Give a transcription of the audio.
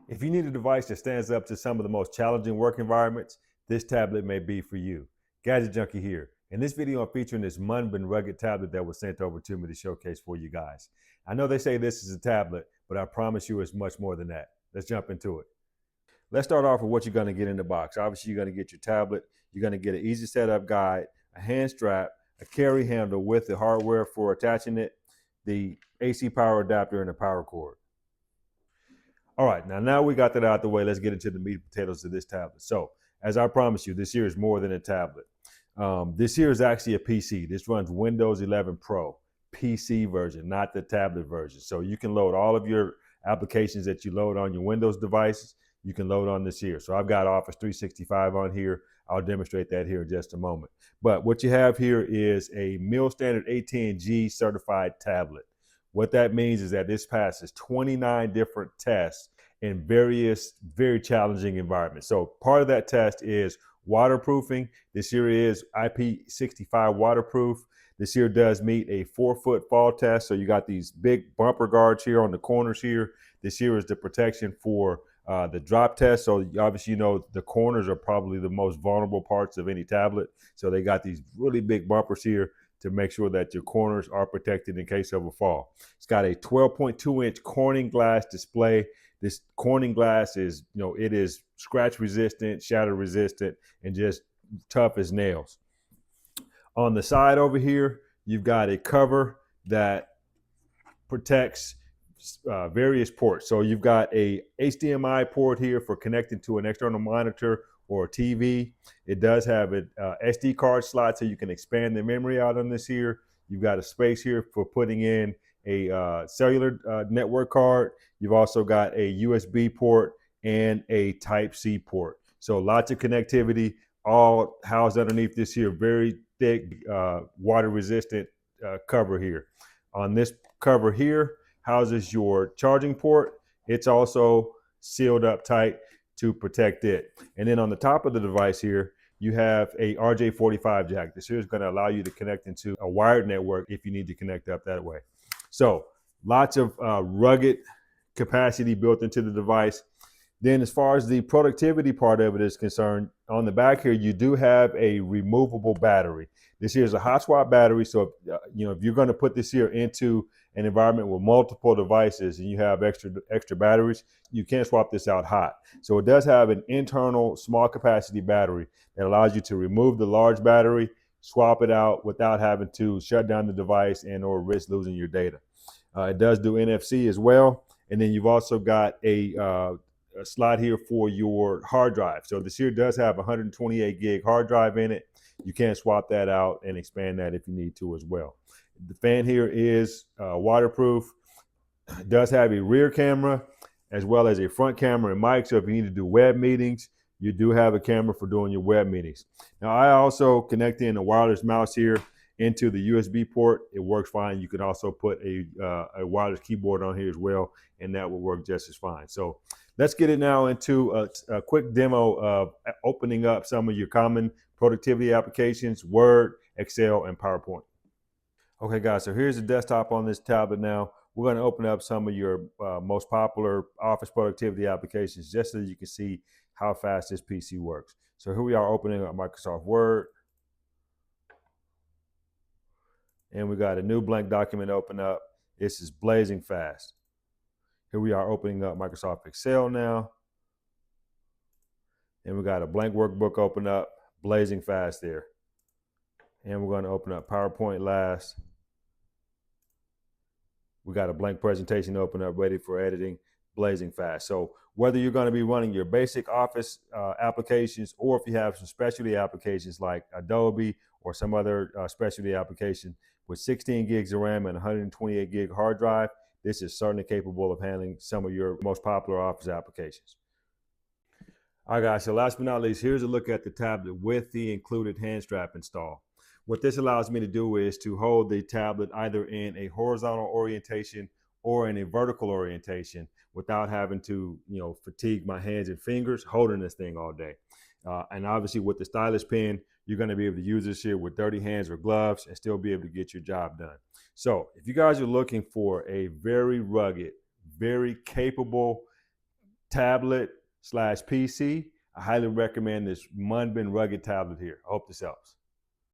If you need a device that stands up to some of the most challenging work environments, this tablet may be for you. Gadget Junkie here. In this video, I'm featuring this Munbyn rugged tablet that was sent over to me to showcase for you guys. I know they say this is a tablet, but I promise you it's much more than that. Let's jump into it. Let's start off with what you're going to get in the box. Obviously, you're going to get your tablet. You're going to get an easy setup guide, a hand strap, a carry handle with the hardware for attaching it, the AC power adapter, and a power cord. All right, now we got that out the way. Let's get into the meat and potatoes of this tablet. So, as I promised you, this here is more than a tablet. This here is actually a PC. This runs Windows 11 Pro, PC version, not the tablet version. So you can load all of your applications that you load on your Windows devices. You can load on this here. So I've got Office 365 on here. I'll demonstrate that here in just a moment. But what you have here is a Mill Standard AT&G certified tablet. What that means is that this passes 29 different tests in various very challenging environments. So part of that test is waterproofing. This here is IP65 waterproof. This here does meet a 4-foot fall test. So you got these big bumper guards here on the corners here. This here is the protection for the drop test. So obviously, you know, the corners are probably the most vulnerable parts of any tablet. So they got these really big bumpers here to make sure that your corners are protected in case of a fall. It's got a 12.2-inch Corning glass display. This Corning glass is, you know, it is scratch resistant, shatter resistant, and just tough as nails. On the side over here, you've got a cover that protects various ports. So you've got a HDMI port here for connecting to an external monitor or a TV. It does have an SD card slot so you can expand the memory out on this here. You've got a space here for putting in a cellular network card. You've also got a USB port and a Type-C port. So lots of connectivity, all housed underneath this here very thick water resistant cover here. On this cover here houses your charging port. It's also sealed up tight to protect it. And then on the top of the device here, you have a RJ45 jack. This here is going to allow you to connect into a wired network if you need to connect up that way. So lots of rugged capacity built into the device. Then as far as the productivity part of it is concerned, on the back here, you do have a removable battery. This here is a hot swap battery. So, if you're going to put this here into an environment with multiple devices and you have extra batteries, you can't swap this out hot. So it does have an internal small capacity battery that allows you to remove the large battery, swap it out without having to shut down the device and or risk losing your data. It does do NFC as well. And then you've also got a slot here for your hard drive. So this here does have 128 gig hard drive in it. You can swap that out and expand that if you need to as well. The fan here is waterproof. It does have a rear camera as well as a front camera and mic. So if you need to do web meetings, you do have a camera for doing your web meetings. Now I also connect in a wireless mouse here into the USB port. It works fine. You can also put a wireless keyboard on here as well, and that will work just as fine. So let's get it now into a quick demo of opening up some of your common productivity applications, Word, Excel, and PowerPoint. Okay, guys, so here's the desktop on this tablet now. We're going to open up some of your most popular office productivity applications just so you can see how fast this PC works. So here we are opening up Microsoft Word. And we got a new blank document open up. This is blazing fast. Here we are opening up Microsoft Excel now. And we got a blank workbook open up, blazing fast there. And we're going to open up PowerPoint last. We got a blank presentation open up, ready for editing, blazing fast. So whether you're going to be running your basic Office applications, or if you have some specialty applications like Adobe or some other specialty application with 16 gigs of RAM and 128 gig hard drive, this is certainly capable of handling some of your most popular Office applications. All right, guys, so last but not least, here's a look at the tablet with the included hand strap installed. What this allows me to do is to hold the tablet either in a horizontal orientation or in a vertical orientation without having to, fatigue my hands and fingers holding this thing all day. And obviously with the stylus pen, you're going to be able to use this here with dirty hands or gloves and still be able to get your job done. So if you guys are looking for a very rugged, very capable tablet / PC, I highly recommend this Munbyn rugged tablet here. I hope this helps.